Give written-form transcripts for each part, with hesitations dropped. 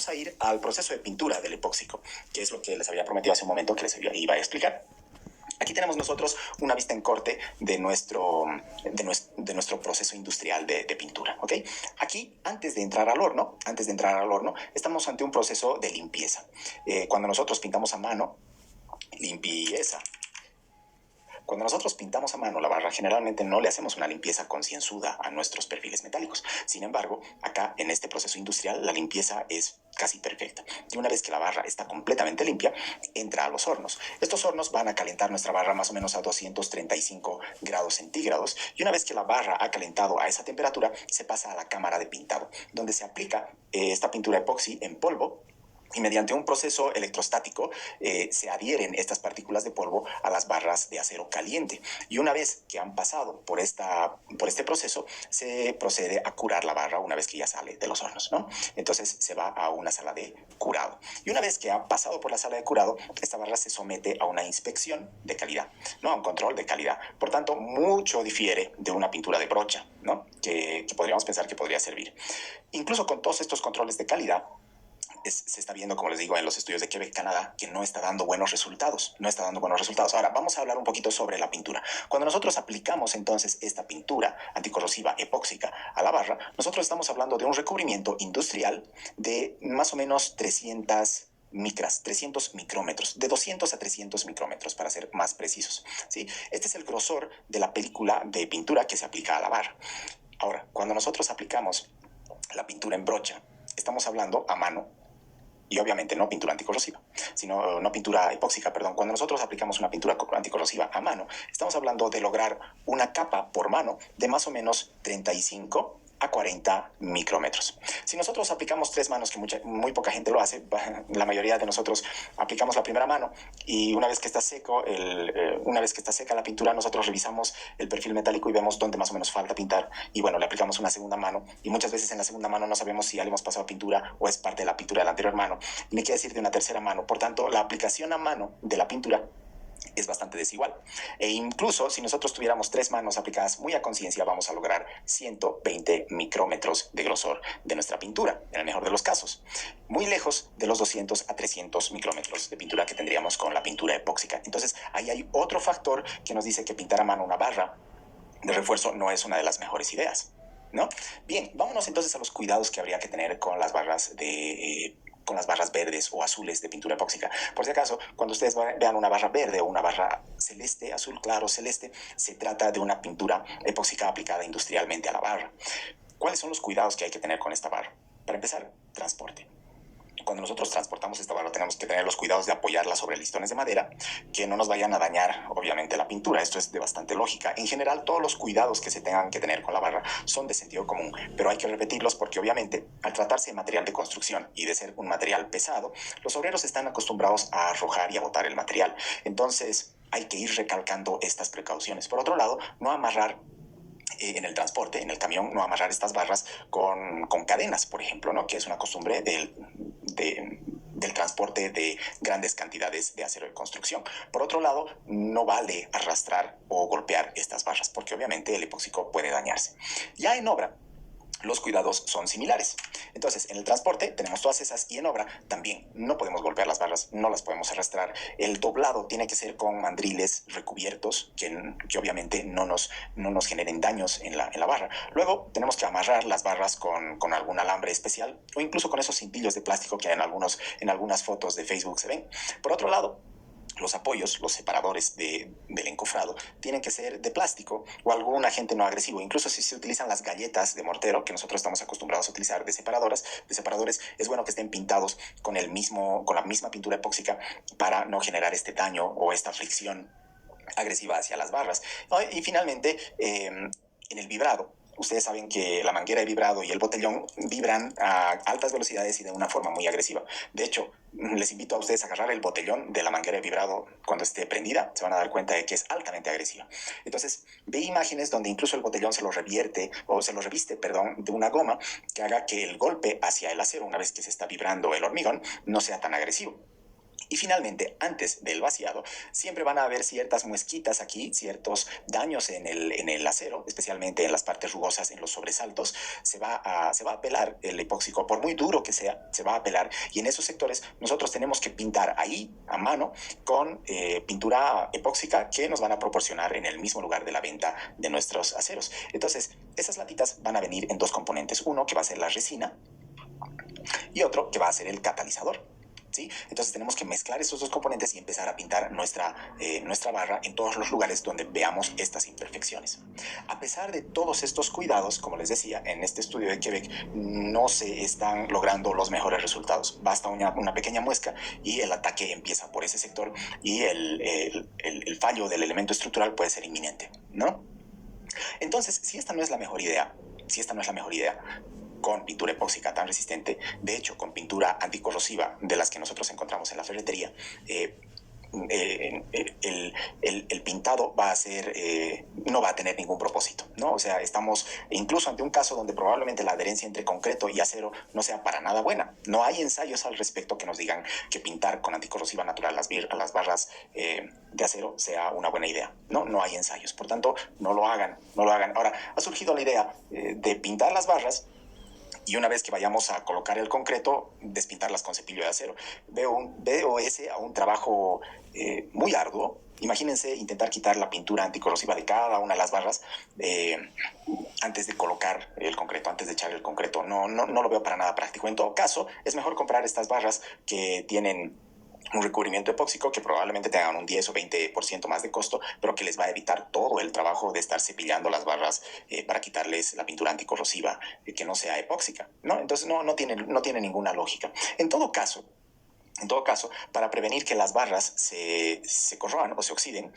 vamos a ir al proceso de pintura del epóxico, que es lo que les había prometido hace un momento que les iba a explicar. Aquí tenemos nosotros una vista en corte de nuestro proceso industrial de pintura, ¿ok? Aquí, antes de entrar al horno, estamos ante un proceso de limpieza. Cuando nosotros pintamos a mano, limpieza. Cuando nosotros pintamos a mano la barra, generalmente no le hacemos una limpieza concienzuda a nuestros perfiles metálicos. Sin embargo, acá en este proceso industrial, la limpieza es casi perfecta. Y una vez que la barra está completamente limpia, entra a los hornos. Estos hornos van a calentar nuestra barra más o menos a 235 grados centígrados. Y una vez que la barra ha calentado a esa temperatura, se pasa a la cámara de pintado, donde se aplica esta pintura epoxi en polvo. Y mediante un proceso electrostático se adhieren estas partículas de polvo a las barras de acero caliente. Y una vez que han pasado por este proceso, se procede a curar la barra una vez que ya sale de los hornos, ¿no? Entonces se va a una sala de curado. Y una vez que ha pasado por la sala de curado, esta barra se somete a una inspección de calidad, ¿no? A un control de calidad. Por tanto, mucho difiere de una pintura de brocha, ¿no? Que podríamos pensar que podría servir. Incluso con todos estos controles de calidad, se está viendo, como les digo, en los estudios de Quebec, Canadá, que no está dando buenos resultados. Ahora, vamos a hablar un poquito sobre la pintura. Cuando nosotros aplicamos entonces esta pintura anticorrosiva epóxica a la barra, nosotros estamos hablando de un recubrimiento industrial de más o menos 300 micrómetros, de 200 a 300 micrómetros para ser más precisos, ¿sí? Este es el grosor de la película de pintura que se aplica a la barra. Ahora, cuando nosotros aplicamos la pintura en brocha, estamos hablando a mano. Y obviamente no pintura anticorrosiva, sino no pintura epóxica, perdón. Cuando nosotros aplicamos una pintura anticorrosiva a mano, estamos hablando de lograr una capa por mano de más o menos 35 a 40 micrómetros. Si nosotros aplicamos 3 manos, que muy poca gente lo hace, la mayoría de nosotros aplicamos la primera mano y una vez que está seca la pintura, nosotros revisamos el perfil metálico y vemos dónde más o menos falta pintar y bueno, le aplicamos una segunda mano y muchas veces en la segunda mano no sabemos si ya le hemos pasado pintura o es parte de la pintura de la anterior mano. Y me quiere decir de una tercera mano. Por tanto, la aplicación a mano de la pintura es bastante desigual. E incluso si nosotros tuviéramos 3 manos aplicadas muy a conciencia, vamos a lograr 120 micrómetros de grosor de nuestra pintura, en el mejor de los casos. Muy lejos de los 200 a 300 micrómetros de pintura que tendríamos con la pintura epóxica. Entonces, ahí hay otro factor que nos dice que pintar a mano una barra de refuerzo no es una de las mejores ideas, ¿no? Bien, vámonos entonces a los cuidados que habría que tener con las barras verdes o azules de pintura epóxica. Por si acaso, cuando ustedes vean una barra verde o una barra celeste, azul claro, celeste, se trata de una pintura epóxica aplicada industrialmente a la barra. ¿Cuáles son los cuidados que hay que tener con esta barra? Para empezar, transporte. Cuando nosotros transportamos esta barra tenemos que tener los cuidados de apoyarla sobre listones de madera que no nos vayan a dañar obviamente la pintura. Esto es de bastante lógica. En general, todos los cuidados que se tengan que tener con la barra son de sentido común, pero hay que repetirlos porque obviamente al tratarse de material de construcción y de ser un material pesado, los obreros están acostumbrados a arrojar y a botar el material. Entonces hay que ir recalcando estas precauciones. Por otro lado, no amarrar en el transporte, en el camión, no amarrar estas barras con cadenas, por ejemplo, ¿no? Que es una costumbre del transporte de grandes cantidades de acero de construcción. Por otro lado, no vale arrastrar o golpear estas barras, porque obviamente el epóxico puede dañarse. Ya en obra, los cuidados son similares. Entonces, en el transporte tenemos todas esas y en obra también no podemos golpear las barras, no las podemos arrastrar. El doblado tiene que ser con mandriles recubiertos que obviamente no nos generen daños en la barra. Luego tenemos que amarrar las barras con algún alambre especial o incluso con esos cintillos de plástico que en algunas fotos de Facebook se ven. Por otro lado, los apoyos, los separadores del encofrado tienen que ser de plástico o algún agente no agresivo. Incluso si se utilizan las galletas de mortero, que nosotros estamos acostumbrados a utilizar de separadores, es bueno que estén pintados con la misma pintura epóxica para no generar este daño o esta fricción agresiva hacia las barras. Y finalmente, en el vibrado. Ustedes saben que la manguera de vibrado y el botellón vibran a altas velocidades y de una forma muy agresiva. De hecho, les invito a ustedes a agarrar el botellón de la manguera de vibrado cuando esté prendida. Se van a dar cuenta de que es altamente agresiva. Entonces, ve imágenes donde incluso el botellón se lo reviste, de una goma que haga que el golpe hacia el acero, una vez que se está vibrando el hormigón, no sea tan agresivo. Y finalmente, antes del vaciado, siempre van a haber ciertas muesquitas aquí, ciertos daños en el acero, especialmente en las partes rugosas, en los sobresaltos. Se va a pelar el epóxico, por muy duro que sea, se va a pelar. Y en esos sectores nosotros tenemos que pintar ahí a mano con pintura epóxica que nos van a proporcionar en el mismo lugar de la venta de nuestros aceros. Entonces, esas latitas van a venir en dos componentes. Uno que va a ser la resina y otro que va a ser el catalizador. ¿Sí? Entonces tenemos que mezclar esos dos componentes y empezar a pintar nuestra barra en todos los lugares donde veamos estas imperfecciones. A pesar de todos estos cuidados, como les decía, en este estudio de Quebec no se están logrando los mejores resultados. Basta una pequeña muesca y el ataque empieza por ese sector y el fallo del elemento estructural puede ser inminente, ¿no? Entonces, si esta no es la mejor idea, con pintura epóxica tan resistente, de hecho con pintura anticorrosiva de las que nosotros encontramos en la ferretería, el pintado va a ser, no va a tener ningún propósito, ¿no? O sea, estamos incluso ante un caso donde probablemente la adherencia entre concreto y acero no sea para nada buena. No hay ensayos al respecto que nos digan que pintar con anticorrosiva natural las barras de acero sea una buena idea. No hay ensayos. Por tanto, no lo hagan. Ahora, ha surgido la idea de pintar las barras y una vez que vayamos a colocar el concreto, despintarlas con cepillo de acero. Veo ese a un trabajo muy arduo. Imagínense intentar quitar la pintura anticorrosiva de cada una de las barras antes de colocar el concreto, antes de echar el concreto. No lo veo para nada práctico. En todo caso, es mejor comprar estas barras que tienen un recubrimiento epóxico que probablemente tengan un 10 o 20% más de costo, pero que les va a evitar todo el trabajo de estar cepillando las barras para quitarles la pintura anticorrosiva que no sea epóxica, ¿no? Entonces no tiene ninguna lógica. En todo caso, para prevenir que las barras se corroan o se oxiden,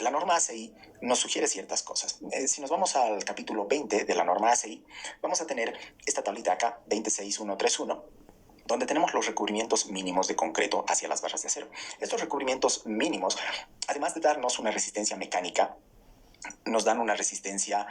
la norma ACI nos sugiere ciertas cosas. Si nos vamos al capítulo 20 de la norma ACI, vamos a tener esta tablita acá, 26131, donde tenemos los recubrimientos mínimos de concreto hacia las barras de acero. Estos recubrimientos mínimos, además de darnos una resistencia mecánica, nos dan una resistencia,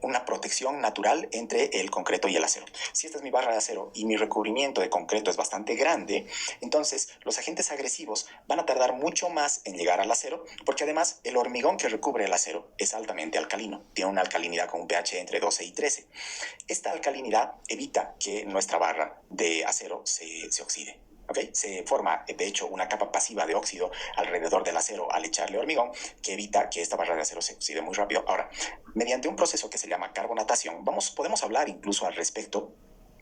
una protección natural entre el concreto y el acero. Si esta es mi barra de acero y mi recubrimiento de concreto es bastante grande, entonces los agentes agresivos van a tardar mucho más en llegar al acero, porque además el hormigón que recubre el acero es altamente alcalino, tiene una alcalinidad con un pH entre 12 y 13. Esta alcalinidad evita que nuestra barra de acero se oxide. ¿Okay? Se forma, de hecho, una capa pasiva de óxido alrededor del acero al echarle hormigón que evita que esta barra de acero se oxide muy rápido. Ahora, mediante un proceso que se llama carbonatación, podemos hablar incluso al respecto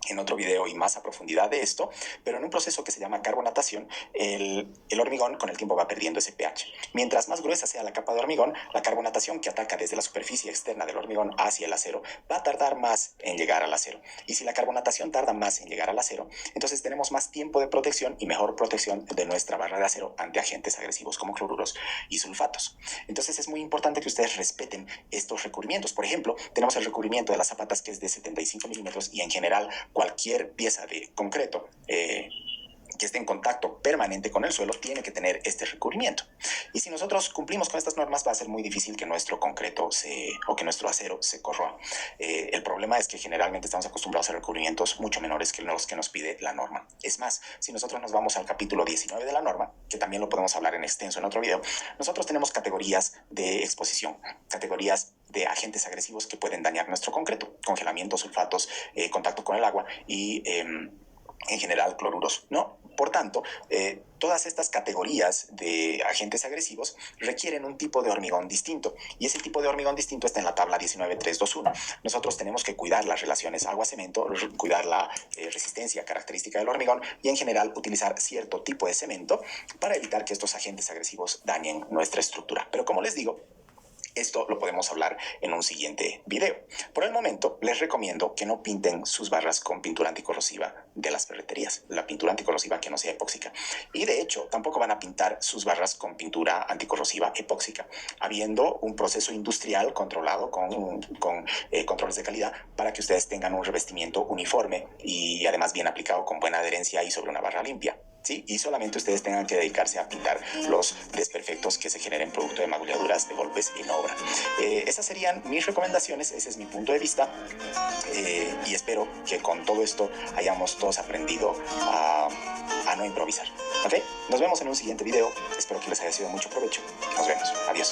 en otro video y más a profundidad de esto, pero en un proceso que se llama carbonatación, el hormigón con el tiempo va perdiendo ese pH. Mientras más gruesa sea la capa de hormigón, la carbonatación que ataca desde la superficie externa del hormigón hacia el acero va a tardar más en llegar al acero. Y si la carbonatación tarda más en llegar al acero, entonces tenemos más tiempo de protección y mejor protección de nuestra barra de acero ante agentes agresivos como cloruros y sulfatos. Entonces es muy importante que ustedes respeten estos recubrimientos. Por ejemplo, tenemos el recubrimiento de las zapatas que es de 75 milímetros y en general cualquier pieza de concreto que esté en contacto permanente con el suelo tiene que tener este recubrimiento. Y si nosotros cumplimos con estas normas, va a ser muy difícil que nuestro concreto o que nuestro acero se corroa. El problema es que generalmente estamos acostumbrados a recubrimientos mucho menores que los que nos pide la norma. Es más, si nosotros nos vamos al capítulo 19 de la norma, que también lo podemos hablar en extenso en otro video, nosotros tenemos categorías de exposición, categorías de agentes agresivos que pueden dañar nuestro concreto, congelamiento, sulfatos, contacto con el agua y en general cloruros, ¿no? Por tanto, todas estas categorías de agentes agresivos requieren un tipo de hormigón distinto y ese tipo de hormigón distinto está en la tabla 19321. Nosotros tenemos que cuidar las relaciones agua-cemento, cuidar la resistencia característica del hormigón y en general utilizar cierto tipo de cemento para evitar que estos agentes agresivos dañen nuestra estructura. Pero como les digo, esto lo podemos hablar en un siguiente video. Por el momento, les recomiendo que no pinten sus barras con pintura anticorrosiva de las ferreterías, la pintura anticorrosiva que no sea epóxica. Y de hecho, tampoco van a pintar sus barras con pintura anticorrosiva epóxica, habiendo un proceso industrial controlado con controles de calidad para que ustedes tengan un revestimiento uniforme y además bien aplicado con buena adherencia y sobre una barra limpia. ¿sí? Y solamente ustedes tengan que dedicarse a pintar los desperfectos que se generen producto de magulladuras, de golpes en obra. Esas serían mis recomendaciones, ese es mi punto de vista, y espero que con todo esto hayamos todos aprendido a no improvisar. ¿Ok? Nos vemos en un siguiente video, espero que les haya sido de mucho provecho. Nos vemos, adiós.